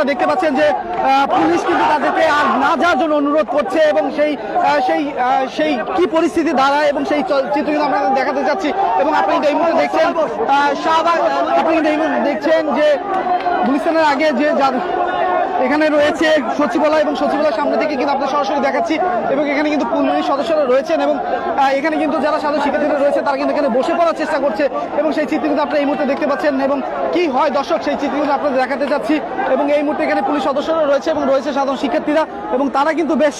আপনারা দেখতে পাচ্ছেন যে পুলিশ কিন্তু তাদেরকে আর না যাওয়ার জন্য অনুরোধ করছে এবং সেই কি পরিস্থিতি দাঁড়ায় এবং সেই চিত্র কিন্তু আমরা দেখাতে চাচ্ছি। এবং আপনি কিন্তু এই মুহূর্তে দেখছেন আপনি কিন্তু এই মুহূর্তে দেখছেন যে গুলিস্তানের আগে যে এখানে রয়েছে সচিবালয় এবং সচিবালয়ের সামনে থেকে কিন্তু আপনাদের সরাসরি দেখাচ্ছি। এবং এখানে কিন্তু পুলিশ সদস্যরা রয়েছেন এবং এখানে কিন্তু যারা সাধারণ শিক্ষার্থীরা রয়েছে তারা কিন্তু এখানে বসে পড়ার চেষ্টা করছে এবং সেই চিত্র কিন্তু আপনারা এই মুহূর্তে দেখতে পাচ্ছেন। এবং কি হয় দর্শক সেই চিত্র কিন্তু আপনাদের দেখাতে চাচ্ছি। এবং এই মুহূর্তে এখানে পুলিশ সদস্যরা রয়েছে এবং রয়েছে সাধারণ শিক্ষার্থীরা এবং তারা কিন্তু বেশ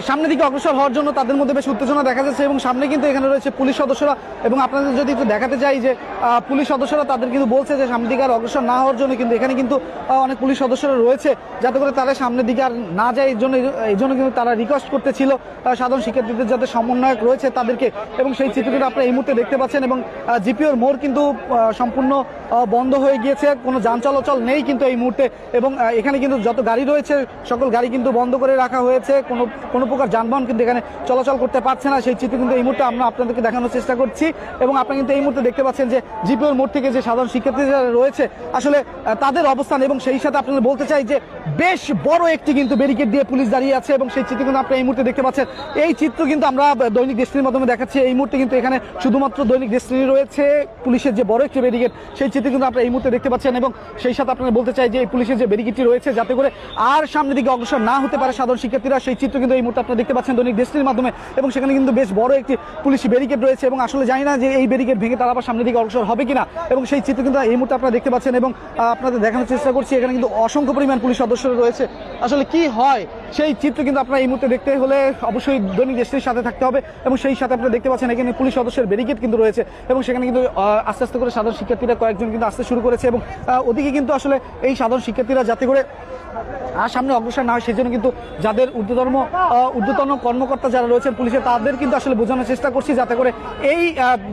সামনের দিকে অগ্রসর হওয়ার জন্য তাদের মধ্যে বেশ উত্তেজনা দেখা যাচ্ছে। এবং সামনে কিন্তু এখানে রয়েছে পুলিশ সদস্যরা এবং আপনাদের যদি একটু দেখাতে চাই যে পুলিশ সদস্যরা তাদের কিন্তু বলছে যে সামনের দিকে আর অগ্রসর না হওয়ার জন্য কিন্তু এখানে কিন্তু অনেক পুলিশ সদস্যরা রয়েছে যাতে করে তারা সামনের দিকে আর না যায়। এই জন্য কিন্তু তারা রিকোয়েস্ট করতেছিল সাধারণ শিক্ষার্থীদের যাতে সমন্বয়ক রয়েছে তাদেরকে। এবং সেই চিত্র কিন্তু আপনারা এই মুহূর্তে দেখতে পাচ্ছেন। এবং জিপিওর মোড় কিন্তু সম্পূর্ণ বন্ধ হয়ে গিয়েছে, কোনো যান চলাচল নেই কিন্তু এই মুহূর্তে। এবং এখানে কিন্তু যত গাড়ি রয়েছে সকল গাড়ি কিন্তু বন্ধ করে রাখা হয়েছে, কোনো প্রকার যানবাহন কিন্তু এখানে চলাচল করতে পারছে না। সেই চিত্র কিন্তু এই মুহূর্তে আমরা আপনাদেরকে দেখানোর চেষ্টা করছি। এবং আপনারা কিন্তু এই মুহূর্তে দেখতে পাচ্ছেন যে জিপিওর মোড় থেকে যে সাধারণ শিক্ষার্থীরা রয়েছে আসলে তাদের অবস্থান। এবং সেই সাথে আপনাদের বলতে চাই যে বেশ বড় একটি কিন্তু ব্যারিকেড দিয়ে পুলিশ দাঁড়িয়ে আছে এবং সেই চিত্র কিন্তু আপনারা এই মুহূর্তে দেখতে পাচ্ছেন। এই চিত্র কিন্তু আমরা দৈনিক ডেস্টিনির মাধ্যমে দেখাচ্ছি। এই মুহূর্তে কিন্তু এখানে শুধুমাত্র দৈনিক ডেস্টিনি রয়েছে, পুলিশের যে বড় একটি ব্যারিকেড সেই চিত্র কিন্তু আপনারা এই মুহূর্তে দেখতে পাচ্ছেন। এবং সেই সাথে আপনারা বলতে চাই যে এই পুলিশের যে ব্যারিকেডটি রয়েছে যাতে করে আর সামনের দিকে অগ্রসর না হতে পারে সাধারণ শিক্ষার্থীরা, সেই চিত্র কিন্তু এই মুহূর্তে আপনারা দেখতে পাচ্ছেন দৈনিক ডেস্টিনির মাধ্যমে। এবং সেখানে কিন্তু বেশ বড় একটি পুলিশি ব্যারিকেড রয়েছে এবং আসলে জানি না যে এই ব্যারিকেড ভেঙে তারা আবার সামনের দিকে অগ্রসর হবে কিনা। এবং সেই চিত্র কিন্তু এই মুহূর্তে আপনারা দেখতে পাচ্ছেন এবং আপনাদের দেখানোর চেষ্টা করছি। এখানে কিন্তু অসংখ্য পরিমাণ পুলিশ সদস্যরা রয়েছে। আসলে কি হয় সেই চিত্র কিন্তু আপনারা এই মুহূর্তে দেখতে হলে অবশ্যই দৈনিক ডেস্টিনির সাথে থাকতে হবে। এবং সেই সাথে আপনারা দেখতে পাচ্ছেন এখানে পুলিশ সদস্যের ব্যারিকেড কিন্তু রয়েছে এবং সেখানে কিন্তু আস্তে আস্তে করে সাধারণ শিক্ষার্থীরা কয়েকজন কিন্তু আসতে শুরু করেছে। এবং ওদিকে কিন্তু আসলে এই সাধারণ শিক্ষার্থীরা যাতে করে আর সামনে অগ্রসর না হয় সেই জন্য কিন্তু যাদের ঊর্ধ্বতন কর্মকর্তা যারা রয়েছেন পুলিশের তাদের কিন্তু আসলে বোঝানোর চেষ্টা করছি যাতে করে এই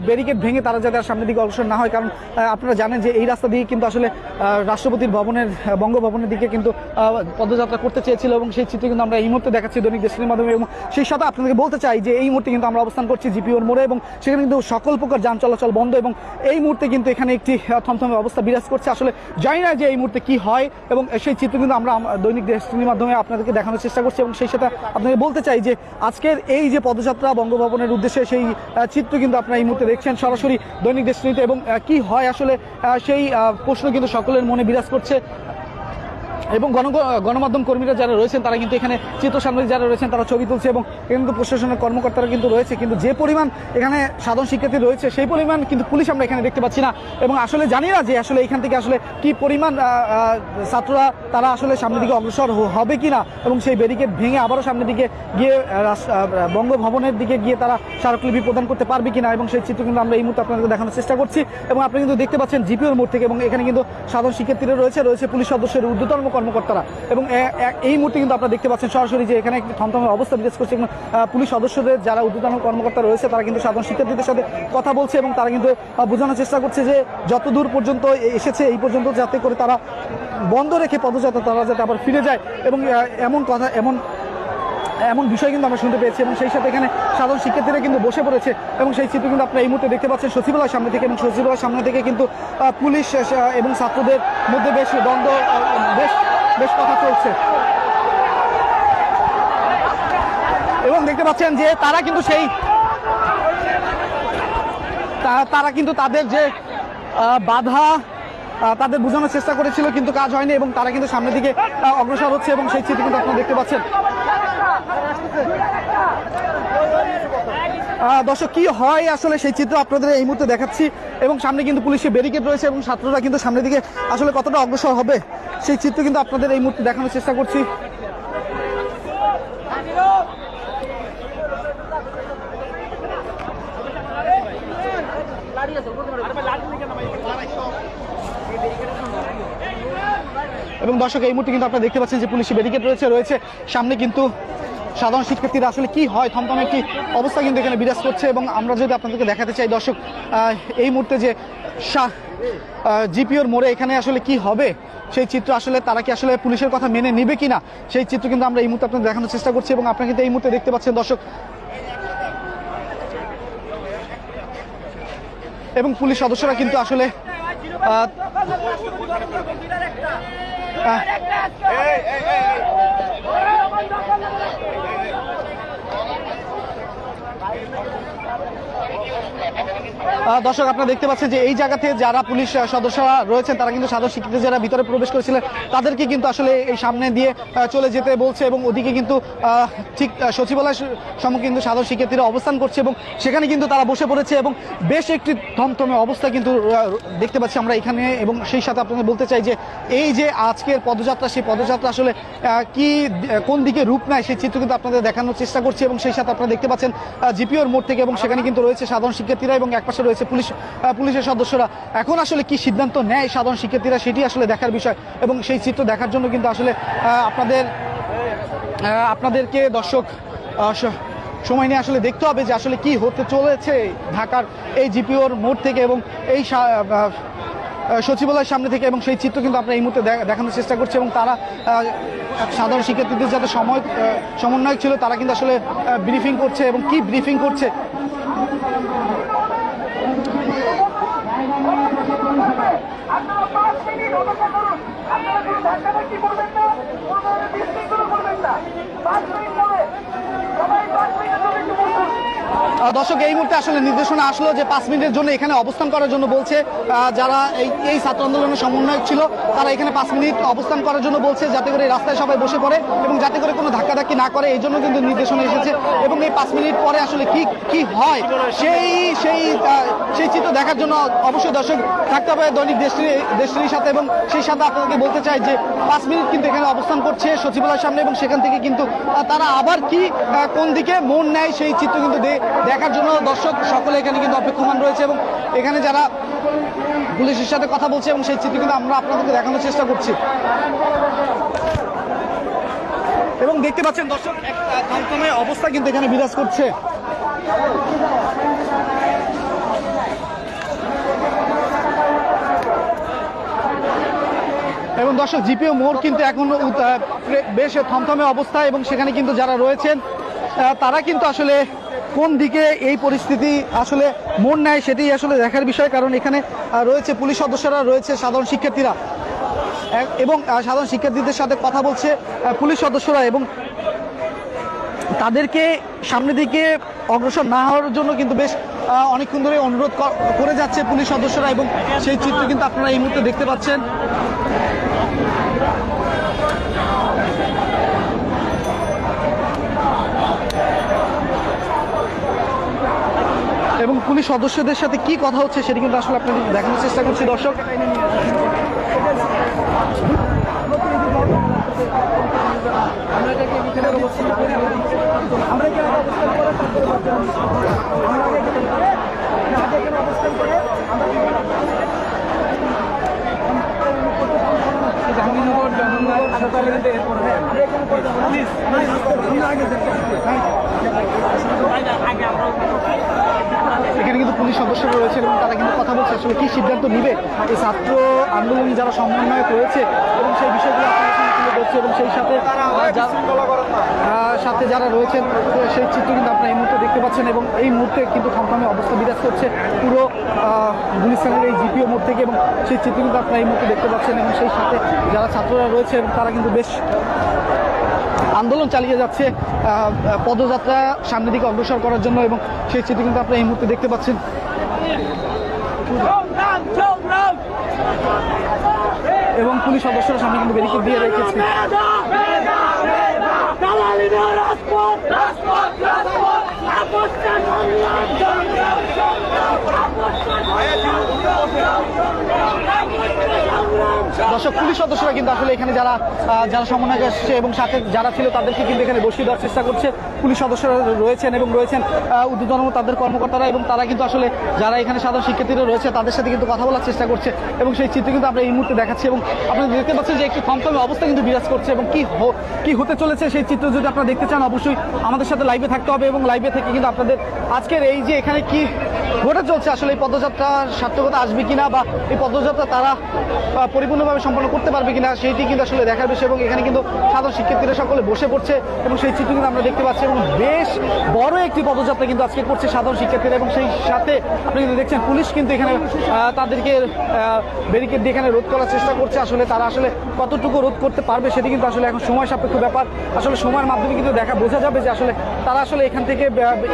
ব্যারিকেড ভেঙে তারা যাতে আর সামনের দিকে অগ্রসর না হয়। কারণ আপনারা জানেন যে এই রাস্তা দিয়ে কিন্তু আসলে রাষ্ট্রপতির ভবনের বঙ্গভবনের দিকে কিন্তু পদযাত্রা করতে চেয়েছিল এবং সেই চিত্র কিন্তু আমরা এই মুহূর্তে দেখাচ্ছি দৈনিক ডেস্টিনির মাধ্যমে। এবং সেই সাথে আপনাদেরকে বলতে চাই যে এই মুহূর্তে কিন্তু আমরা অবস্থান করছি জিপিওর মোড়ে এবং সেখানে কিন্তু সকল প্রকার যান চলাচল বন্ধ এবং এই মুহূর্তে কিন্তু এখানে একটি থমথমে অবস্থা বিরাজ করছে। আসলে জানি না যে এই মুহূর্তে কি হয় এবং সেই চিত্র কিন্তু আমরা দৈনিক ডেস্টিনির মাধ্যমে আপনাদেরকে দেখানোর চেষ্টা করছি। এবং সেই সাথে আপনাকে বলতে চাই যে আজকের এই যে পদযাত্রা বঙ্গভবনের উদ্দেশ্যে সেই চিত্র কিন্তু আপনারা এই মুহূর্তে দেখছেন সরাসরি দৈনিক ডেস্টিনিতে। এবং কি হয় আসলে সেই প্রশ্ন কিন্তু সকলের মনে বিরাজ করছে। এবং গণমাধ্যম কর্মীরা যারা রয়েছেন তারা কিন্তু এখানে চিত্র সামনে যারা রয়েছেন তারা ছবি তুলছে এবং কিন্তু প্রশাসনের কর্মকর্তারা কিন্তু রয়েছে, কিন্তু যে পরিমাণ এখানে সাধারণ শিক্ষার্থী রয়েছে সেই পরিমাণ কিন্তু পুলিশ আমরা এখানে দেখতে পাচ্ছি না। এবং আসলে জানি না যে আসলে এখান থেকে আসলে কি পরিমাণ ছাত্ররা তারা আসলে সামনের দিকে অগ্রসর হবে কিনা এবং সেই ব্যারিকেড ভেঙে আবারও সামনের দিকে গিয়ে বঙ্গভবনের দিকে গিয়ে তারা স্মারকলিপি প্রদান করতে পারবে কিনা। এবং সেই চিত্র কিন্তু আমরা এই মুহূর্তে আপনাদেরকে দেখানোর চেষ্টা করছি। এবং আপনি কিন্তু দেখতে পাচ্ছেন জিপিওর মোড় থেকে এবং এখানে কিন্তু সাধারণ শিক্ষার্থীরা রয়েছে পুলিশ সদস্যের ঊর্ধ্বতন কর্মকর্তারা। এবং এই মুহূর্তে কিন্তু আপনারা দেখতে পাচ্ছেন সরাসরি যে এখানে একটি থমথমে অবস্থা বিরাজ করছে এবং পুলিশ সদস্যদের যারা ঊর্ধ্বতন কর্মকর্তা রয়েছে তারা কিন্তু সাধারণ শিক্ষার্থীদের সাথে কথা বলছে এবং তারা কিন্তু বোঝানোর চেষ্টা করছে যে যতদূর পর্যন্ত এসেছে এই পর্যন্ত যাতে করে তারা বন্ধ রেখে পদযাত্রা তারা যাতে আবার ফিরে যায়। এবং এমন বিষয় কিন্তু আমরা শুনতে পেয়েছি। এবং সেই সাথে এখানে সাধারণ শিক্ষার্থীরা কিন্তু বসে পড়েছে এবং সেই চিত্র কিন্তু আপনারা এই মুহূর্তে দেখতে পাচ্ছেন সচিবালয়ের সামনে থেকে। এবং সচিবালয়ের সামনে থেকে কিন্তু পুলিশ এবং ছাত্রদের মধ্যে বেশ দ্বন্দ্ব বেশ কথা চলছে। এবং দেখতে পাচ্ছেন যে তারা কিন্তু তাদের যে বাধা তাদের বোঝানোর চেষ্টা করেছিল কিন্তু কাজ হয়নি এবং তারা কিন্তু সামনের দিকে অগ্রসর হচ্ছে এবং সেই চিত্র কিন্তু আপনারা দেখতে পাচ্ছেন। দর্শক কি হয় আসলে সেই চিত্র আপনাদের এই মুহূর্তে দেখাচ্ছি। এবং সামনে কিন্তু পুলিশের ব্যারিকেড রয়েছে এবং ছাত্ররা কিন্তু সামনের দিকে আসলে কতটা অগ্রসর হবে সেই চিত্র কিন্তু আপনাদের এই মুহূর্তে দেখানোর চেষ্টা করছি। এবং দর্শক এই মুহূর্তে কিন্তু আপনারা দেখতে পাচ্ছেন যে পুলিশের ব্যারিকেড রয়েছে সামনে কিন্তু সাধারণ শিক্ষার্থীরা আসলে কি হয় থমথমে একটি অবস্থা কিন্তু এখানে বিরাজ করছে। এবং আমরা যদি আপনাদেরকে দেখাতে চাই দর্শক এই মুহূর্তে যে জিপিওর মোড়ে এখানে আসলে কি হবে সেই চিত্র আসলে তারা কি আসলে পুলিশের কথা মেনে নিবে কিনা সেই চিত্র কিন্তু আমরা এই মুহূর্তে আপনাদের দেখানোর চেষ্টা করছি। এবং আপনারা কিন্তু এই মুহূর্তে দেখতে পাচ্ছেন দর্শক এবং পুলিশ সদস্যরা কিন্তু আসলে দর্শক আপনারা দেখতে পাচ্ছেন যে এই জায়গাতে যারা পুলিশ সদস্যরা রয়েছেন তারা কিন্তু সাধারণ শিক্ষার্থী যারা ভিতরে প্রবেশ করেছিলেন তাদেরকে কিন্তু আসলে এই সামনে দিয়ে চলে যেতে বলছে এবং ওদিকে কিন্তু ঠিক সচিবালয়ের সম্মুখে কিন্তু সাধারণ শিক্ষার্থীরা অবস্থান করছে এবং সেখানে কিন্তু তারা বসে পড়েছে এবং বেশ একটি থমথমে অবস্থা কিন্তু দেখতে পাচ্ছি আমরা এখানে। এবং সেই সাথে আপনাদের বলতে চাই যে এই যে আজকের পদযাত্রা, সেই পদযাত্রা আসলে কোন দিকে রূপ নেয় সেই চিত্র কিন্তু আপনাদের দেখানোর চেষ্টা করছি। এবং সেই সাথে আপনারা দেখতে পাচ্ছেন জিপিওর মোড় থেকে এবং সেখানে কিন্তু রয়েছে সাধারণ শিক্ষার্থীরা এবং একপাশে রয়েছে পুলিশের সদস্যরা। এখন আসলে কি সিদ্ধান্ত নেয় সাধারণ শিক্ষার্থীরা সেটি আসলে দেখার বিষয় এবং সেই চিত্র দেখার জন্য কিন্তু আসলে আপনাদেরকে দর্শক সময় নিয়ে আসলে দেখতে হবে যে আসলে কি হতে চলেছে ঢাকার এই জিপিওর মোড় থেকে এবং এই সচিবালয়ের সামনে থেকে। এবং সেই চিত্র কিন্তু আমরা এই মুহূর্তে দেখানোর চেষ্টা করছি এবং তারা সাধারণ শিক্ষার্থীদের যাতে সমন্বয়ক ছিল তারা কিন্তু আসলে ব্রিফিং করছে এবং কি ব্রিফিং করছে দর্শক এই মুহূর্তে আসলে নির্দেশনা আসলো যে 5 মিনিটের জন্য এখানে অবস্থান করার জন্য বলছে। যারা এই ছাত্র আন্দোলনের সমন্বয়ক ছিল তারা এখানে 5 মিনিট অবস্থান করার জন্য বলছে যাতে করে রাস্তায় সবাই বসে পড়ে এবং যাতে করে কোনো ধাক্কাধাক্কি না করে, এই জন্য কিন্তু নির্দেশনা এসেছে। এবং এই 5 মিনিট পরে আসলে কি হয় সেই চিত্র দেখার জন্য অবশ্যই দর্শক থাকতে হবে দৈনিক দেশটির সাথে। এবং সেই সাথে আপনাদেরকে বলতে চাই যে 5 মিনিট কিন্তু এখানে অবস্থান করছে সচিবালয়ের সামনে এবং সেখান থেকে কিন্তু তারা আবার কোন দিকে মন নেয় সেই চিত্র কিন্তু দেখার জন্য দর্শক সকলে এখানে কিন্তু অপেক্ষমান রয়েছে এবং এখানে যারা পুলিশের সাথে কথা বলছে এবং সেই চিত্র কিন্তু আমরা আপনাদেরকে দেখানোর চেষ্টা করছি। এবং দেখতে পাচ্ছেন দর্শক থমথমে অবস্থা কিন্তু এখানে বিরাজ করছে। এবং দর্শক জিপিও মোড় কিন্তু এখন বেশ থমথমে অবস্থা এবং সেখানে কিন্তু যারা রয়েছেন তারা কিন্তু আসলে কোন দিকে এই পরিস্থিতি আসলে মোড় নেয় সেটি আসলে দেখার বিষয়। কারণ এখানে রয়েছে পুলিশ সদস্যরা, রয়েছে সাধারণ শিক্ষার্থীরা এবং সাধারণ শিক্ষার্থীদের সাথে কথা বলছে পুলিশ সদস্যরা এবং তাদেরকে সামনের দিকে অগ্রসর না হওয়ার জন্য কিন্তু বেশ অনেকক্ষণ ধরে অনুরোধ করে যাচ্ছে পুলিশ সদস্যরা এবং সেই চিত্র কিন্তু আপনারা এই মুহূর্তে দেখতে পাচ্ছেন। এবং পুলিশ সদস্যদের সাথে কি কথা হচ্ছে সেটি কিন্তু আসলে আপনাদের দেখানোর চেষ্টা করছি দর্শক। এখানে কিন্তু পুলিশ সদস্যরা রয়েছে এবং তারা কিন্তু কথা বলছে আসলে কি সিদ্ধান্ত নিবে এই ছাত্র আন্দোলন যারা সমন্বয়ক রয়েছে এবং সেই বিষয়গুলো তুলে ধরছে এবং সেই সাথে যারা রয়েছেন সেই চিত্র কিন্তু আপনারা এই মুহূর্তে দেখতে পাচ্ছেন। এবং এই মুহূর্তে কিন্তু থমথমে অবস্থা বিরাজ করছে পুরো গুলিস্তানের এই জিপিও মোড় থেকে এবং সেই চিত্র কিন্তু আপনারা এই মুহূর্তে দেখতে পাচ্ছেন। এবং সেই সাথে যারা ছাত্ররা রয়েছে তারা কিন্তু বেশ আন্দোলন চালিয়ে যাচ্ছে পদযাত্রা সামনের দিকে অগ্রসর করার জন্য এবং সেই চিত্র কিন্তু আপনারা এই মুহূর্তে দেখতে পাচ্ছেন। এবং পুলিশ সদস্যরা সামনে কিন্তু ব্যারিকেড দিয়ে রেখেছে। দর্শক পুলিশ সদস্যরা কিন্তু আসলে এখানে যারা সমন্বয় আসছে এবং সাথে যারা ছিল তাদেরকে কিন্তু এখানে বসিয়ে দেওয়ার চেষ্টা করছে। পুলিশ সদস্যরা রয়েছেন এবং রয়েছেন ঊর্ধ্বতন তাদের কর্মকর্তারা এবং তারা কিন্তু আসলে যারা এখানে সাধারণ শিক্ষার্থীরা রয়েছে তাদের সাথে কিন্তু কথা বলার চেষ্টা করছে এবং সেই চিত্র কিন্তু আমরা এই মুহূর্তে দেখাচ্ছি। এবং আপনারা দেখতে পাচ্ছেন যে একটি থমথমে অবস্থা কিন্তু বিরাজ করছে এবং কি হতে চলেছে সেই চিত্র যদি আপনারা দেখতে চান অবশ্যই আমাদের সাথে লাইভে থাকতে হবে এবং লাইভে থেকে কিন্তু আপনাদের আজকের এই যে এখানে কি ঘটে চলছে আসলে এই পদযাত্রার সার্থকতা আসবে কিনা বা এই পদযাত্রা তারা পরিপূর্ণভাবে সম্পন্ন করতে পারবে কিনা সেইটি কিন্তু আসলে দেখার বিষয়। এবং এখানে কিন্তু সাধারণ শিক্ষার্থীরা সকলে বসে পড়ছে এবং সেই চিত্র কিন্তু আমরা দেখতে পাচ্ছি এবং বেশ বড় একটি পদযাত্রা কিন্তু আজকে করছে সাধারণ শিক্ষার্থীরা। এবং সেই সাথে আপনি কিন্তু দেখছেন পুলিশ কিন্তু এখানে তাদেরকে ব্যারিকেড দিয়ে এখানে রোধ করার চেষ্টা করছে। আসলে তারা আসলে কতটুকু রোধ করতে পারবে সেটি কিন্তু আসলে এখন সময় সাপেক্ষ ব্যাপার। আসলে সময়ের মাধ্যমে কিন্তু বোঝা যাবে যে আসলে তারা আসলে এখান থেকে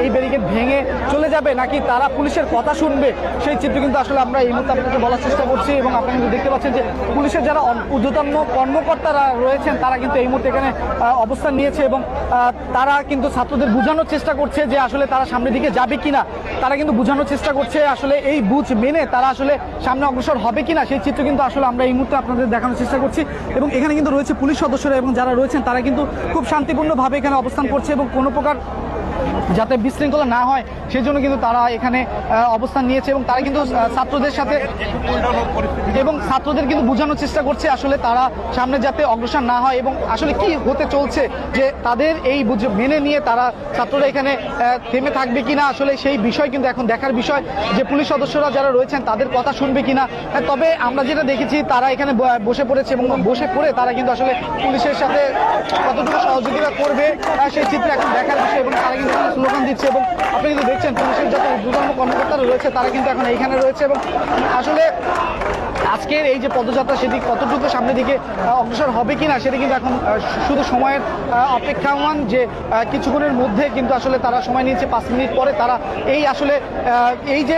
এই ব্যারিকেড ভেঙে চলে যাবে নাকি তারা পুলিশের কথা শুনবে, সেই চিত্র কিন্তু আসলে আমরা এই মুহূর্তে আপনাকে বলার চেষ্টা করছি। এবং আপনারা কিন্তু দেখতে পাচ্ছেন যে পুলিশের যারা ঊর্ধ্বতন কর্মকর্তারা রয়েছেন তারা কিন্তু এই মুহূর্তে এখানে অবস্থান নিয়েছে এবং তারা কিন্তু ছাত্রদের বোঝানোর চেষ্টা করছে যে আসলে তারা সামনের দিকে যাবে কিনা। তারা কিন্তু বোঝানোর চেষ্টা করছে আসলে এই বুঝ মেনে তারা আসলে সামনে অগ্রসর হবে কিনা, সেই চিত্র কিন্তু আসলে আমরা এই মুহূর্তে আপনাদের দেখানোর চেষ্টা করছি। এবং এখানে কিন্তু রয়েছে পুলিশ সদস্যরা এবং যারা রয়েছেন তারা কিন্তু খুব শান্তিপূর্ণভাবে এখানে অবস্থান করছে এবং কোনো প্রকার যাতে বিশৃঙ্খলা না হয় সেই জন্য কিন্তু তারা এখানে অবস্থান নিয়েছে। এবং তারা কিন্তু ছাত্রদের সাথে এবং ছাত্রদের কিন্তু বোঝানোর চেষ্টা করছে আসলে তারা সামনে যাতে অগ্রসর না হয় এবং আসলে কি হতে চলছে যে তাদের এই মেনে নিয়ে তারা ছাত্ররা এখানে থেমে থাকবে কিনা, আসলে সেই বিষয় কিন্তু এখন দেখার বিষয় যে পুলিশ সদস্যরা যারা রয়েছেন তাদের কথা শুনবে কিনা। তবে আমরা যেটা দেখেছি তারা এখানে বসে পড়েছে এবং বসে পড়ে তারা কিন্তু আসলে পুলিশের সাথে কতটুকু সহযোগিতা করবে সেই চিত্র এখন দেখার বিষয়। এবং তারা কিন্তু স্লোগান দিচ্ছে এবং আপনি কিন্তু দেখছেন পুলিশের যত ঊর্ধ্বতন কর্মকর্তারা রয়েছে তারা কিন্তু এখন এইখানে রয়েছে। এবং আসলে আজকের এই যে পদযাত্রা সেটি কতটুকু সামনের দিকে অগ্রসর হবে কিনা সেটি কিন্তু এখন শুধু সময়ের অপেক্ষামান, যে কিছুক্ষণের মধ্যে কিন্তু আসলে তারা সময় নিয়েছে 5 মিনিট পরে তারা এই আসলে এই যে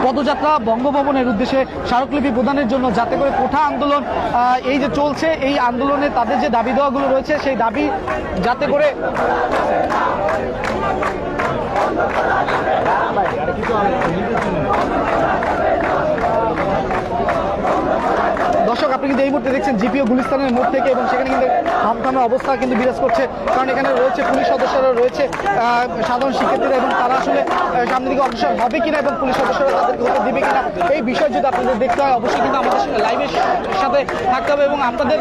পদযাত্রা বঙ্গভবনের উদ্দেশ্যে স্মারকলিপি প্রদানের জন্য যাতে করে কোঠা আন্দোলন এই যে চলছে এই আন্দোলনে তাদের যে দাবি দেওয়াগুলো রয়েছে সেই দাবি যাতে করে দর্শক আপনি কিন্তু এই মুহূর্তে দেখছেন জিপিও গুলিস্তানের মোড় থেকে এবং সেখানে কিন্তু থামথামের অবস্থা কিন্তু বিরাজ করছে, কারণ এখানে রয়েছে পুলিশ সদস্যরা রয়েছে সাধারণ শিক্ষার্থীরা এবং তারা আসলে সামনের দিকে অগ্রসর হবে কিনা এবং পুলিশ সদস্যরা তাদেরকে হতে দিবে কিনা এই বিষয় যদি আপনাদের দেখতে হয় অবশ্যই কিন্তু আমাদের সঙ্গে লাইভের সাথে থাকতে হবে এবং আপনাদের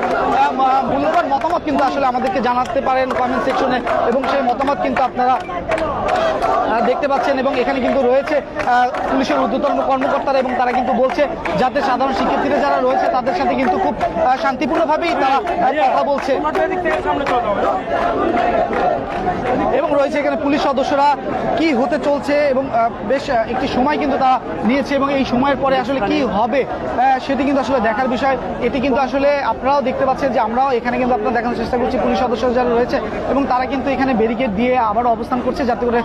মূল্যবান মতামত কিন্তু আসলে আমাদেরকে জানাতে পারেন কমেন্ট সেকশনে এবং সেই মতামত কিন্তু আপনারা দেখতে পাচ্ছেন। এবং এখানে কিন্তু রয়েছে পুলিশের ঊর্ধ্বতন কর্মকর্তারা এবং তারা কিন্তু বলছে যাতে সাধারণ শিক্ষার্থীরা যারা রয়েছে তাদের সাথে কিন্তু খুব শান্তিপূর্ণভাবেই তারা কথা বলছে এবং রয়েছে এখানে পুলিশ সদস্যরা কি হতে চলছে এবং বেশ একটি সময় কিন্তু তারা নিয়েছে এবং এই সময়ের পরে আসলে কি হবে সেটি কিন্তু আসলে দেখার বিষয়। এটি কিন্তু আসলে আপনারাও দেখতে পাচ্ছেন যে আমরাও এখানে কিন্তু আপনারা দেখানোর চেষ্টা করছি পুলিশ সদস্যরা যারা রয়েছে এবং তারা কিন্তু এখানে ব্যারিকেড দিয়ে আবারও অবস্থান করছে যাতে করে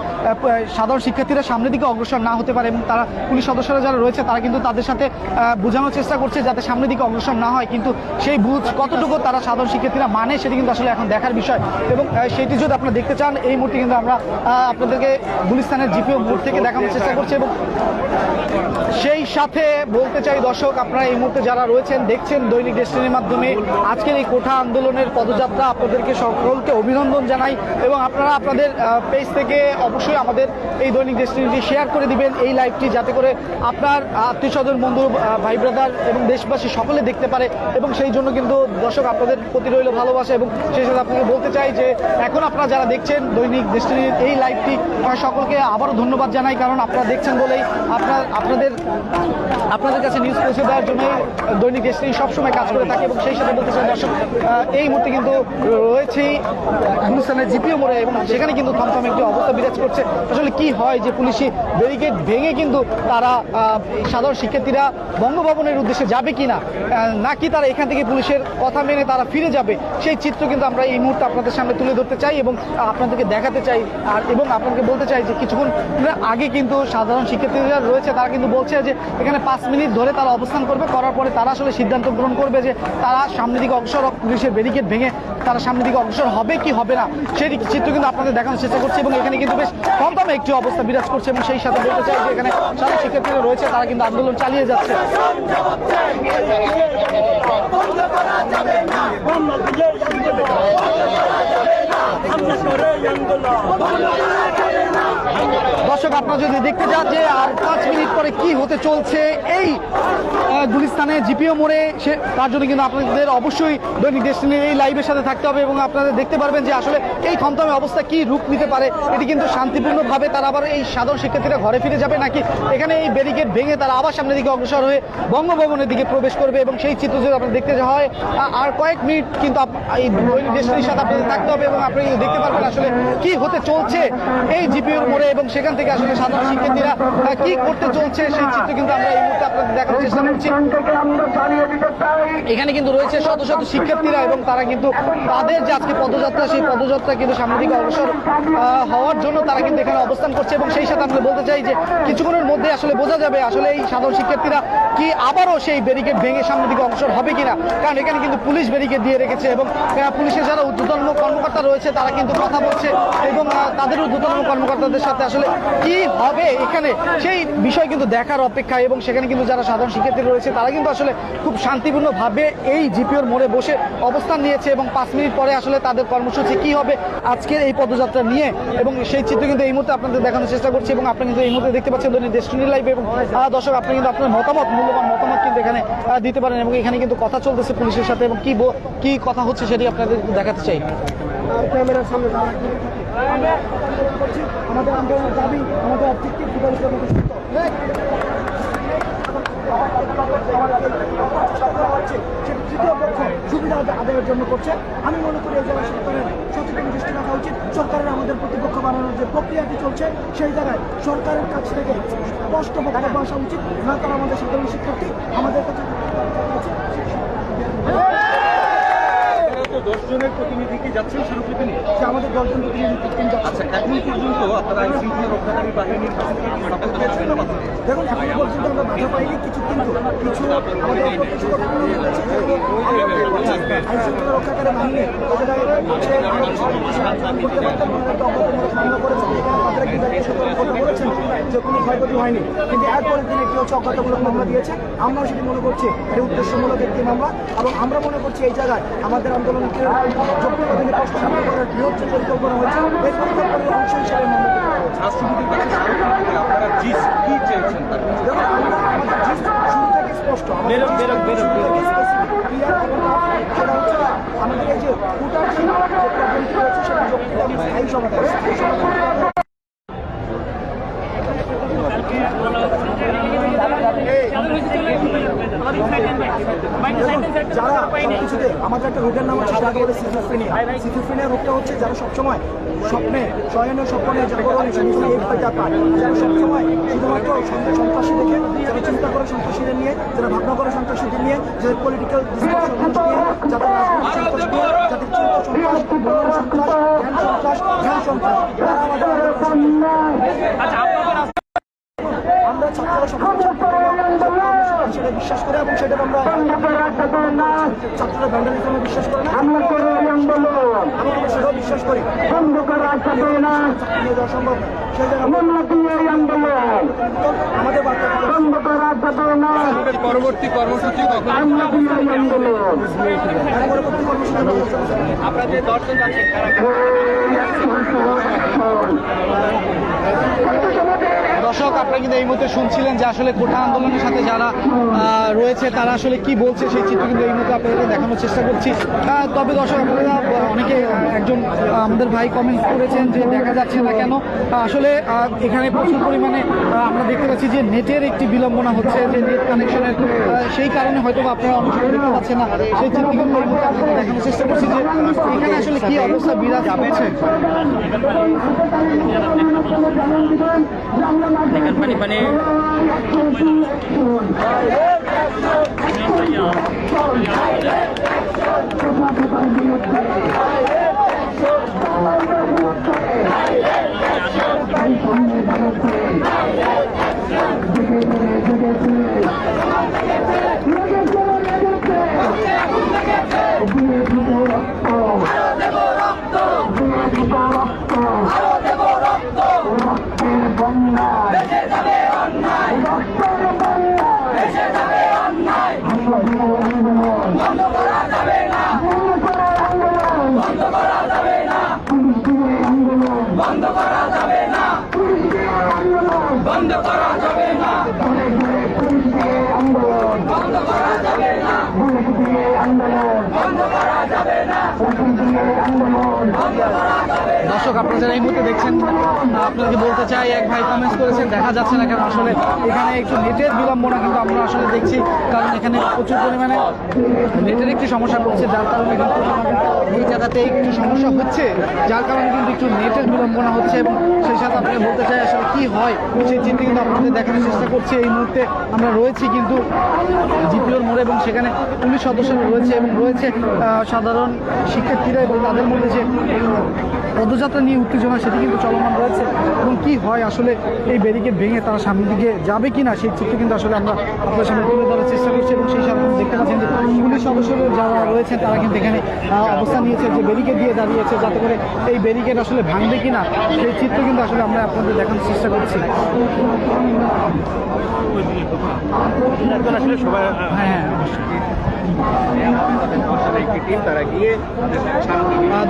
সাধারণ শিক্ষার্থীরা সামনের দিকে অগ্রসর না হতে পারে এবং তারা পুলিশ সদস্যরা যারা রয়েছে তারা কিন্তু তাদের সাথে বোঝানোর চেষ্টা করছে যাতে সামনের দিকে অগ্রসর না হয়, কিন্তু সেই বুঝ কতটুকু তারা সাধারণ শিক্ষার্থীরা মানে সেটি কিন্তু আসলে এখন দেখার বিষয়। এবং সেটি যদি আপনারা দেখতে চান এই মুহূর্তে কিন্তু আমরা আপনাদেরকে গুলিস্তানের জিপিও মোড় থেকে দেখানোর চেষ্টা করছি এবং সেই সাথে বলতে চাই দর্শক আপনারা এই মুহূর্তে যারা রয়েছেন দেখছেন দৈনিক ডেস্টিনির মাধ্যমে আজকের এই কোঠা আন্দোলনের পদযাত্রা, আপনাদেরকে সকলকে অভিনন্দন জানাই এবং আপনারা আপনাদের পেজ থেকে অবশ্যই আমাদের এই দৈনিক ডেস্টিনিটি শেয়ার করে দিবেন এই লাইভটি যাতে করে আপনার আত্মীয় স্বজন বন্ধু ভাই ব্রাদার এবং দেশবাসী সকলে দেখতে পারে এবং সেই জন্য কিন্তু দর্শক আপনাদের প্রতি রইল ভালোবাসা। এবং সেই সাথে আপনাকে বলতে চাই যে এখন আপনারা যারা দেখছেন দৈনিক ডেস্টিনির এই লাইভটি সকলকে আবারও ধন্যবাদ জানাই, কারণ আপনারা দেখছেন বলেই আপনাদের কাছে নিউজ পৌঁছে দেওয়ার জন্য দৈনিক ডেস্টিনি সবসময় কাজ করে থাকে। এবং সেই সাথে বলতে চাই দর্শক এই মুহূর্তে কিন্তু রয়েছেই গুলিস্তানের জিপিও মোড়ে এবং সেখানে কিন্তু থমথম একটি অবস্থা বিরাজ করছে। আসলে কি হয় যে পুলিশি ব্যারিকেড ভেঙে কিন্তু তারা সাধারণ শিক্ষার্থীরা বঙ্গভবনের উদ্দেশ্যে যাবে কিনা নাকি তারা এখান থেকে পুলিশের কথা মেনে তারা ফিরে যাবে সেই চিত্র কিন্তু আমরা এই মুহূর্তে আপনাদের সামনে তুলে ধরতে চাই এবং আপনাদেরকে দেখাতে চাই। আর এবং আপনাকে বলতে চাই যে কিছুক্ষণ আগে কিন্তু সাধারণ শিক্ষার্থীরা রয়েছে তারা কিন্তু বলছে যে এখানে 5 মিনিট ধরে তারা অবস্থান করবে, করার পরে তারা আসলে সিদ্ধান্ত গ্রহণ করবে যে তারা সামনের দিকে অগ্রসর পুলিশের ব্যারিকেড ভেঙে তারা সামনের দিকে অগ্রসর হবে কি হবে না সেই চিত্র কিন্তু আপনাদের দেখানোর চেষ্টা করছে। এবং এখানে কিন্তু বেশ থমথমে একটি অবস্থা বিরাজ করছে এবং সেই সাথে বলতে চাই যে এখানে সাধারণ শিক্ষার্থীরা রয়েছে তারা কিন্তু আন্দোলন চালিয়ে যাচ্ছে। দর্শক দর্শক আপনারা যদি দেখতে যান যে আর 5 মিনিট পরে কি হতে চলছে এই গুলিস্তানে জিপিও মোড়ে, তার জন্য কিন্তু আপনাদের অবশ্যই দৈনিক ডেস্টিনির এই লাইভের সাথে থাকতে হবে এবং আপনারা দেখতে পারবেন যে আসলে এই থমথমে অবস্থা কি রূপ নিতে পারে। এটি কিন্তু শান্তিপূর্ণভাবে তারা আবার এই সাধারণ শিক্ষার্থীরা ঘরে ফিরে যাবে, নাকি এখানে এই ব্যারিকেড ভেঙে তারা আবার সামনের দিকে অগ্রসর হয়ে বঙ্গভবনের দিকে প্রবেশ করবে, এবং সেই চিত্র যদি আপনারা দেখতে হয় আর কয়েক মিনিট কিন্তু এই দৈনিক ডেস্টিনির সাথে আপনাদের থাকতে হবে এবং আপনি দেখতে পারবেন আসলে কি হতে চলছে এই জিপিওর মোড়ে, এবং সেখান থেকে আসলে সাধারণ শিক্ষার্থীরা কি করতে চলছে সেই চিত্র কিন্তু আমরা এই মুহূর্তে আপনাদের দেখানোর চেষ্টা করছি। এখানে কিন্তু রয়েছে শত শত শিক্ষার্থীরা এবং তারা কিন্তু তাদের যে আজকে পদযাত্রা, সেই পদযাত্রা কিন্তু সামনের দিকে অগ্রসর হওয়ার জন্য তারা কিন্তু এখানে অবস্থান করছে, এবং সেই সাথে আমরা বলতে চাই যে কিছুক্ষণের মধ্যে আসলে বোঝা যাবে আসলে এই সাধারণ শিক্ষার্থীরা কি আবারও সেই ব্যারিকেড ভেঙে সামনের দিকে অগ্রসর হবে কিনা, কারণ এখানে কিন্তু পুলিশ ব্যারিকেড দিয়ে রেখেছে এবং পুলিশের যারা ঊর্ধ্বতন কর্মকর্তা রয়েছে তারা কিন্তু কথা বলছে এবং তাদের ঊর্ধ্বতন কর্মকর্তাদের সাথে আসলে কি হবে এখানে সেই বিষয় কিন্তু দেখার অপেক্ষা। এবং সেখানে কিন্তু যারা সাধারণ শিক্ষার্থী রয়েছে তারা কিন্তু আসলে খুব শান্তিপূর্ণভাবে এই জিপিওর মোড়ে বসে অবস্থান নিয়েছে এবং 5 মিনিট পরে আসলে তাদের কর্মসূচি কি হবে আজকের এই পদযাত্রা নিয়ে, এবং সেই চিত্র কিন্তু এই মুহূর্তে আপনাদের দেখানোর চেষ্টা করছি। এবং আপনি কিন্তু এই মুহূর্তে দেখতে পাচ্ছেন দৈনিক ডেস্টিনি লাইভ, এবং দর্শক আপনি কিন্তু আপনার মূল্যবান মতামত কিন্তু এখানে দিতে পারেন, এবং এখানে কিন্তু কথা চলতেছে পুলিশের সাথে এবং কি কথা হচ্ছে সেটি আপনাদের দেখাতে চাই। ক্যামেরার সামনে আমাদের আন্দোলনের দাবি, আমাদের অবজেক্টিভ সুবিধা আদায়ের জন্য করছে। আমি মনে করি এই জায়গায় সরকারের সচেতন দৃষ্টি রাখা উচিত। সরকারের আমাদের প্রতিপক্ষ বানানোর যে প্রক্রিয়াটি চলছে সেই জায়গায় সরকারের কাছ থেকে স্পষ্ট বক্তব্য আসা উচিত, না তারা আমাদের সাধারণ শিক্ষার্থী আমাদের কাছে 10 জনের প্রতিনিধি কি যাচ্ছেন স্মারকলিপি নিয়ে? আমাদের 10 জন প্রতিনিধি যাচ্ছে। আচ্ছা, এখন পর্যন্ত আপনারা আইন শৃঙ্খলা রক্ষাকারী বাহিনীর কাছে থেকে কি সাপোর্ট পেয়েছেন না? দেখুন এখন পর্যন্ত আমরা বাধা পাইনি, কিছু আমাদের আইন শৃঙ্খলা রক্ষাকারী বাহিনী করতে পারতেন, করেছেন যে কোনো ক্ষয়ক্ষতি হয়নি, কিন্তু এরপরের দিন একটি হচ্ছে অজ্ঞাতমূলক মামলা দিয়েছে। আমরাও সেটি মনে করছি এটি উদ্দেশ্যমূলক একটি মামলা, এবং আমরা মনে করছি এই জায়গায় আমাদের আন্দোলনকে যোগ্য অধীনে প্রশ্ন করার বৃহৎ যে পরিকল্পনা হয়েছে এই পরিকল্পনার অংশ হিসেবে মামলা রাষ্ট্রপতির কাছে স্মারকলিপিতে আপনারা জিস কি চেয়েছেন? আমাদের জিস শুরু থেকে স্পষ্ট, সেটা হচ্ছে আমাদের এই যে ভোটার যে প্রবলেমটি রয়েছে সেটা যৌক্তিক স্থায়ী সমাধান। যারা কিছুতে আমাদের একটা রোগের নাম আছে সেটাকে বলে সিজোফ্রেনিয়া। সিজোফ্রেনিয়া রোগটা হচ্ছে যারা সবসময় স্বপ্নে শয়নে স্বপ্নে জাগরণে এই ভয়টা পায়, যারা সবসময় শুধুমাত্র সন্ত্রাসী দেখে, যারা চিন্তা করে সন্ত্রাসীদের নিয়ে, যারা ভাবনা করে সন্ত্রাসীদের নিয়ে, যাদের পলিটিক্যাল ডিসকাশন নিয়ে, যাদের রাজনৈতিক সন্ত্রাস নিয়ে, যাদের চিন্তা সন্ত্রাস, সন্ত্রাস, জ্ঞান সন্ত্রাস, তারা আমাদের আমরা ছাত্ররা সেটা বিশ্বাস করে, এবং সেটা আমরা ছাত্ররা ভ্যান্ডালিজমে বিশ্বাস করে না, আমরা সেটাও বিশ্বাস করি। সম্ভব সেই আমাদের পরবর্তী কর্মসূচি পরবর্তী কর্মসূচি আপনাদের দর্শন যাচ্ছেন দর্শক আপনারা কিন্তু এই মুহূর্তে শুনছিলেন যে আসলে কোঠা আন্দোলনের সাথে যারা রয়েছে তারা আসলে কি বলছে সেই চিত্র কিন্তু এই মুহূর্তে আপনাদের দেখানোর চেষ্টা করছি। তবে দর্শক আপনারা অনেকে একজন আমাদের ভাই কমেন্ট করেছেন যে দেখা যাচ্ছে না কেন, আসলে এখানে প্রচুর পরিমাণে আমরা দেখতে পাচ্ছি যে নেটের একটি বিলম্বনা হচ্ছে, যে নেট কানেকশনের সেই কারণে হয়তো আপনারা অনেক সময় দেখতে পাচ্ছেন না, সেই চিত্র কিন্তু এই মুহূর্তে আপনাদের দেখানোর চেষ্টা করছি যে এখানে আসলে কি অবস্থা বিরাজ করছে। মানে বন্ধ করা যাবে না। বন্ধ করা যাবে না, বন্ধ করা যাবে না, বন্ধ করা যাবে না, দর্শক আপনারা যারা এই মুহূর্তে দেখছেন আপনাকে বলতে চাই, এক ভাই কমেন্টস করেছেন দেখা যাচ্ছে না কেন, আসলে এখানে একটু নেটের বিড়ম্বনা কিন্তু আমরা আসলে দেখছি, কারণ এখানে প্রচুর পরিমাণে নেটের একটি সমস্যা করছে, যার কারণে কিন্তু এই জায়গাতে একটু সমস্যা হচ্ছে, যার কারণে কিন্তু একটু নেটের বিড়ম্বনা হচ্ছে। এবং সেই সাথে আপনাকে বলতে চাই আসলে কি হয় সেই চিন্তা কিন্তু আপনাদের দেখানোর চেষ্টা করছি। এই মুহূর্তে আমরা রয়েছি কিন্তু জিপিওর মোড়ে এবং সেখানে পুলিশ সদস্যরা রয়েছে এবং রয়েছে সাধারণ শিক্ষার্থীরা এবং তাদের মধ্যে যে পদযাত্রা নিয়ে উত্তেজনা সেটি কিন্তু চলমান রয়েছে। এবং কি হয় আসলে এই ব্যারিকেড ভেঙে তারা সামনের দিকে যাবে কি না সেই চিত্র কিন্তু আসলে আমরা আপনার সামনে তুলে ধরার চেষ্টা করছি। এবং সেই সাথে দেখতে পাচ্ছেন যে পুলিশ সদস্যরা যারা রয়েছেন তারা কিন্তু এখানে অবস্থান নিয়েছে, যে ব্যারিকেড দিয়ে দাঁড়িয়েছে, যাতে করে এই ব্যারিকেড আসলে ভাঙবে কি না সেই চিত্র কিন্তু আসলে আমরা আপনাদের দেখানোর চেষ্টা করছি। আসলে সবাই হ্যাঁ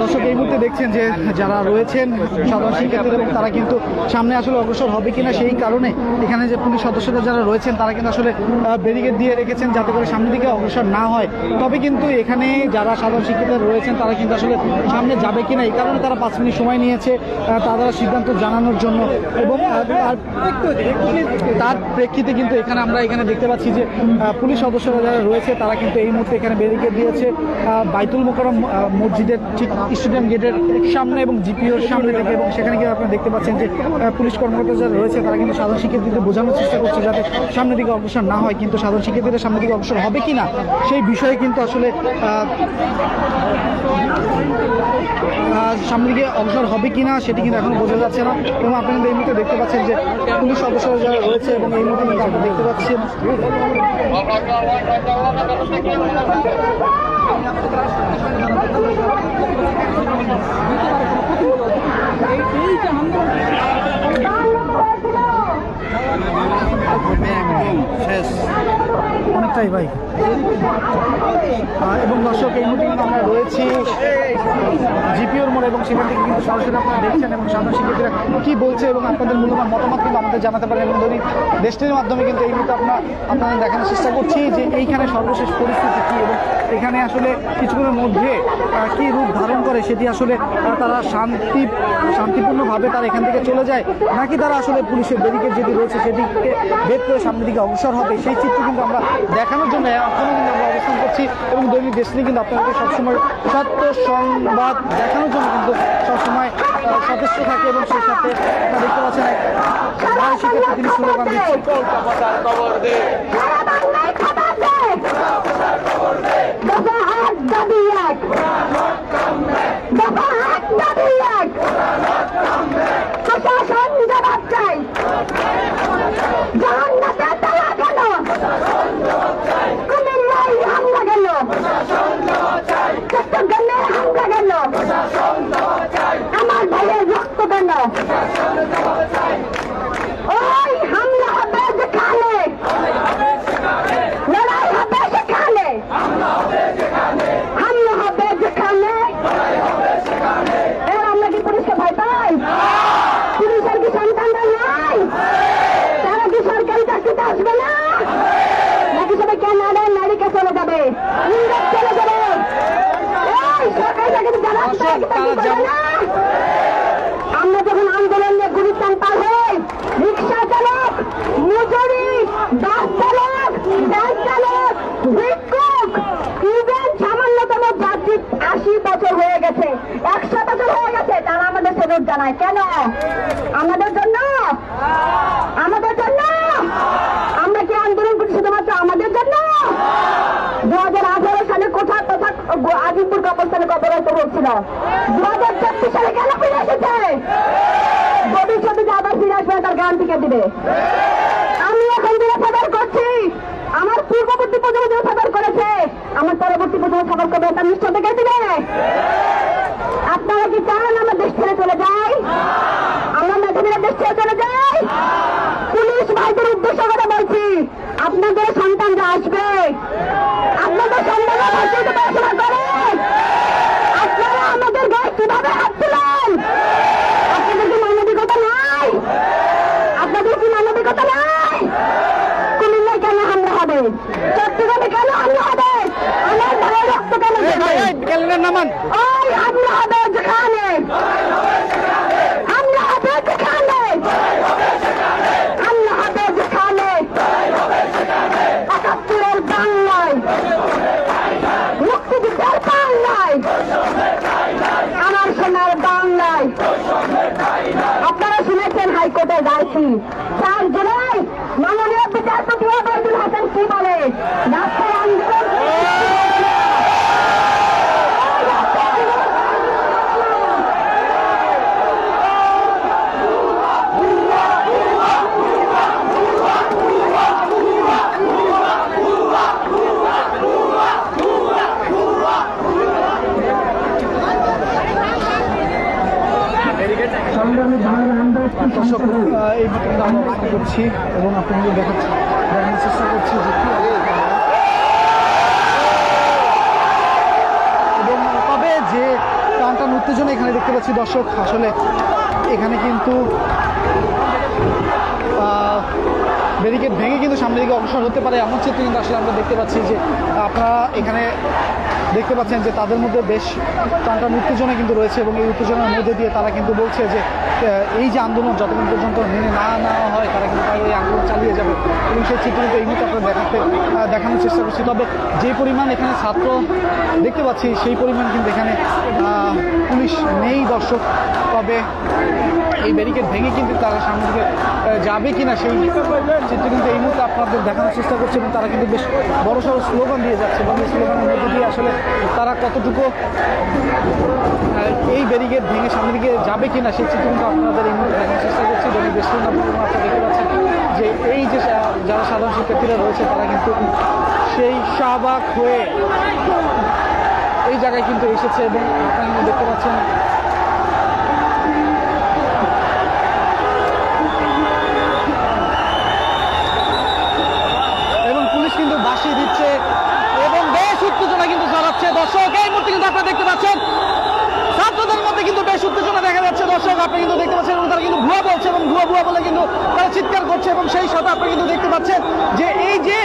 দর্শক এই মুহূর্তে দেখছেন যে যারা রয়েছেন সাধারণ শিক্ষার্থীরা এবং তারা কিন্তু সামনে আসলে অগ্রসর হবে কিনা সেই কারণে এখানে যে পুলিশ সদস্যরা যারা রয়েছেন তারা কিন্তু আসলে ব্যারিকেড দিয়ে রেখেছেন যাতে করে সামনের দিকে অগ্রসর না হয়। তবে কিন্তু এখানে যারা সাধারণ শিক্ষার্থীরা রয়েছেন তারা কিন্তু আসলে সামনে যাবে কিনা এই কারণে তারা 5 মিনিট সময় নিয়েছে তারা সিদ্ধান্ত জানানোর জন্য। এবং তার প্রেক্ষিতে কিন্তু আমরা এখানে দেখতে পাচ্ছি যে পুলিশ সদস্যরা যারা রয়েছে তারা কিন্তু এই মুহূর্তে এখানে ব্যারিকেড দিয়েছে বাইতুল মোকাররম মসজিদের ঠিক স্টেডিয়াম গেটের সামনে এবং জিপিওর সামনে থেকে। এবং সেখানে কিন্তু আপনারা দেখতে পাচ্ছেন যে পুলিশ কর্মকর্তা যারা রয়েছে তারা কিন্তু সাধারণ শিক্ষার্থীদের বোঝানোর চেষ্টা করছে যাতে সামনের দিকে অগ্রসর না হয়, কিন্তু সাধারণ শিক্ষার্থীরা সামনের দিকে অগ্রসর হবে কিনা সেই বিষয়ে কিন্তু আসলে সামনের দিকে অগ্রসর হবে কিনা সেটি কিন্তু এখন বোঝা যাচ্ছে না। এবং আপনারা এই মুহূর্তে দেখতে পাচ্ছেন যে পুলিশ সদস্যরা যারা রয়েছে এবং এই মুহূর্তে কিন্তু আপনারা দেখতে পাচ্ছেন শেষ অনেকটাই ভাই। এবং দর্শক এই মুহূর্তে কিন্তু আমরা রয়েছি জিপিওর মোড় এবং সেখান থেকে কিন্তু সরাসরি আপনারা দেখছেন এবং সাধারণ শিক্ষার্থীরা কী বলছে এবং আপনাদের মূল্যবান মতামত কিন্তু আমাদের জানাতে পারেন। এবং দৈনিক দেশটির মাধ্যমে কিন্তু এই মুহূর্তে আপনাদের দেখানোর চেষ্টা করছি যে এইখানে সর্বশেষ পরিস্থিতি কী এবং এখানে আসলে কিছুক্ষণের মধ্যে কী রূপ ধারণ করে সেটি আসলে তারা শান্তিপূর্ণভাবে তারা এখান থেকে চলে যায় নাকি তারা আসলে পুলিশের ব্যারিকেড যেটি রয়েছে সেটিকে ভেদ করে সামনের দিকে অগ্রসর হবে সেই চিত্র কিন্তু আমরা দেখানোর জন্য এখনও কিন্তু আমরা অবস্থান করছি। এবং দৈনিক দেশটি কিন্তু আপনাদেরকে সবসময় সত্য সংবাদ দেখানোর জন্য কিন্তু সবসময় সচেষ্ট থাকে। এবং সেই সাথে আপনারা দেখতে পাচ্ছেন নারী শিক্ষার্থী তিনি স্লোগান দিচ্ছেন আমার ভাইয়ের রক্ত কেন ওই হামলা হবে যেখানে লড়াই হবে সেখানে হামলা হবে যেখানে আমরা কি পুলিশকে ভয় পাই? পুলিশের কি সন্তানরা নাই? তারা কি সরকারি চাকরিতে আসবে না নাকি সবাই ক্যানাডার নারীকে চলে যাবে ইংরেজ চলে যাবে? আমরা যখন আন্দোলনের গুরুত্বান পার হই রিক্সা চালক, মজুরি, বাস চালক, ব্যাংক চালক, ভিক্ষুক, ইভেন সামান্যতম যাত্রী 80 বছর হয়ে গেছে, 100 বছর হয়ে গেছে, তারা আমাদের সেবক জানায় কেন? আমাদের জন্য আমরা কি আন্দোলন করি শুধুমাত্র আমাদের জন্য? 2018 সালে কোথায় আজিমপুর কবরস্থানে কবরস্থ হচ্ছিল, 2024 সালে কেন ফিরে এসেছে? ভবিষ্যতে আবার ফিরে আসবে তার গ্যারান্টি দিবে। আমি এখন দিনে সাদর করছি, আমার পূর্ববর্তী প্রজন্ম যে সাদর করেছে আমার পরবর্তী প্রজন্ম সাদর করবে, তার নিশ্চয় থেকে দিবে। আপনারা কি চান আমরা দেশ ছেড়ে চলে যাই? আমরা মেধাবীরা দেশ ছেড়ে চলে যাই? পুলিশ ভাইদের উদ্দেশ্য করে বলছি, আপনাদের সন্তানরা আসবে, আপনাদের সন্তানরা ভারতীয় পড়াশোনা করে, আপনারা আমাদের গায়ে কিভাবে হাত তুলেন? আপনাদের কি মানবিকতা নাই? আপনাদের কি মানবিকতা নামান। ওই হামলা হবে যেখানে, হামলা হবে যেখানে, হামলা হবে যেখানে, ৭৮-এর বাংলায়, মুক্তিযুদ্ধের বাংলায়, আমার সোনার বাংলায়। আপনারা শুনেছেন হাইকোর্টের রায়টি ৪ জুলাই মাননীয় বিচারপতি ওবায়দুল হাসান কি বলে, রাস্তায় আন্দোলন দর্শক এই ভিডিওটা আমরা অবস্থান করছি এবং আপনাদের দেখানোর চেষ্টা করছি যে এবং তবে যে টানটান উত্তেজনা এখানে দেখতে পাচ্ছি দর্শক, আসলে এখানে কিন্তু ব্যারিকেড ভেঙে কিন্তু সামনের দিকে অগ্রসর হতে পারে এমন চিত্র কিন্তু আসলে আমরা দেখতে পাচ্ছি যে আপনারা এখানে দেখতে পাচ্ছেন যে তাদের মধ্যে বেশ টানটান উত্তেজনা কিন্তু রয়েছে এবং এই উত্তেজনার মধ্যে দিয়ে তারা কিন্তু বলছে যে এই যে আন্দোলন যতক্ষণ পর্যন্ত মেনে না নেওয়া হয় তারা কিন্তু তারা এই আন্দোলন চালিয়ে যাবে এবং সেই চিত্র কিন্তু এই মুহূর্তে আপনারা দেখানোর চেষ্টা করছি। তবে যে পরিমাণ এখানে ছাত্র দেখতে পাচ্ছি সেই পরিমাণ কিন্তু এখানে পুলিশ নেই দর্শক। তবে এই ব্যারিকেড ভেঙে কিন্তু তারা সামনে দিকে যাবে কিনা সেই চিত্র কিন্তু এই মুহূর্তে আপনাদের দেখানোর চেষ্টা করছে এবং তারা কিন্তু বেশ বড় সড়ো স্লোগান দিয়ে যাচ্ছে এবং এই স্লোগানের মধ্যে দিয়ে আসলে তারা কতটুকু এই ব্যারিকেড ভেঙে সামনের দিকে যাবে কিনা সেই চিত্র কিন্তু আপনাদের এই মুহূর্তে দেখানোর চেষ্টা করছি। এবং বেশিরভাগ আপনারা দেখতে পাচ্ছেন যে এই যে যারা সাধারণ শিক্ষার্থীরা রয়েছে তারা কিন্তু সেই শাহবাগ হয়ে এই জায়গায় কিন্তু এসেছে এবং আপনারা কিন্তু দেখতে পাচ্ছেন এবং পুলিশ কিন্তু বাঁশি দিচ্ছে এবং বেশ উত্তেজনা কিন্তু ছড়াচ্ছে দর্শক। এই মুহূর্তে কিন্তু আপনারা দেখতে পাচ্ছেন ছাত্রদের মধ্যে কিন্তু বেশ উত্তেজনা দেখা যাচ্ছে দর্শক, আপনি কিন্তু দেখতে পাচ্ছেন এবং তারা কিন্তু ভুয়া বলছে এবং ভুয়া বলে কিন্তু তারা চিৎকার করছে এবং সেই সাথে আপনি কিন্তু দেখতে পাচ্ছেন যে এই যে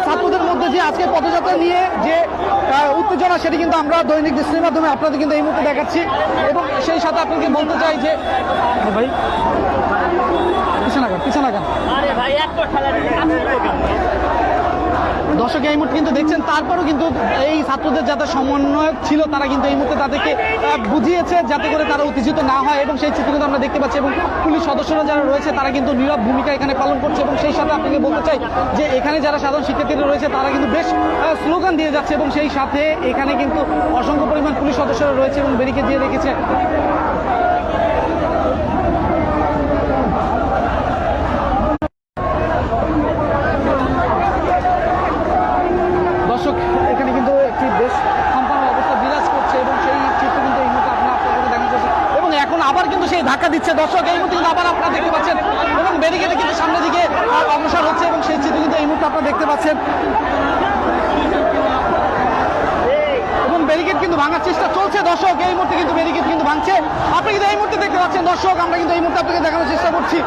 ছাত্রদের মধ্যে যে আজকে পদযাত্রা নিয়ে যে উত্তেজনা সেটি কিন্তু আমরা দৈনিক দৃষ্টির মাধ্যমে আপনাদের কিন্তু এই মুহূর্তে দেখাচ্ছি এবং সেই সাথে আপনাকে বলতে চাই যে ভাই পিছনে গান দর্শক এই মুহূর্তে কিন্তু দেখছেন তারপরও কিন্তু এই ছাত্রদের যাদের সমন্বয়ক ছিল তারা কিন্তু এই মুহূর্তে তাদেরকে বুঝিয়েছে যাতে করে তারা উত্তেজিত না হয় এবং সেই চিত্র কিন্তু আমরা দেখতে পাচ্ছি এবং পুলিশ সদস্যরা যারা রয়েছে তারা কিন্তু নীরব ভূমিকা এখানে পালন করছে এবং সেই সাথে আপনাকে বলতে চাই যে এখানে যারা সাধারণ শিক্ষার্থীরা রয়েছে তারা কিন্তু বেশ স্লোগান দিয়ে যাচ্ছে এবং সেই সাথে এখানে কিন্তু অসংখ্য পরিমাণ পুলিশ সদস্যরা রয়েছে এবং ব্যারিকেড দিয়ে রেখেছে। দর্শক এখানে কিন্তু একটি বেশ থমথমে অবস্থা বিরাজ করছে এবং সেই চিত্র কিন্তু এই মুহূর্তে আপনারা আপনাদের দেখা যাচ্ছে এবং এখন আবার কিন্তু সেই ধাক্কা দিচ্ছে দর্শক। এই মুহূর্তে কিন্তু আবার আপনারা দেখতে পাচ্ছেন এবং ব্যারিকেডে কিন্তু সামনের দিকে অগ্রসর হচ্ছে এবং সেই চিত্র কিন্তু এই মুহূর্তে আপনারা দেখতে পাচ্ছেন এবং ব্যারিকেড কিন্তু ভাঙার চেষ্টা চলছে দর্শক। এই মুহূর্তে কিন্তু ব্যারিকেড কিন্তু ভাঙছে, আপনি কিন্তু এই মুহূর্তে দেখতে পাচ্ছেন দর্শক। আমরা কিন্তু এই মুহূর্তে আপনাকে দেখানোর চেষ্টা করছি।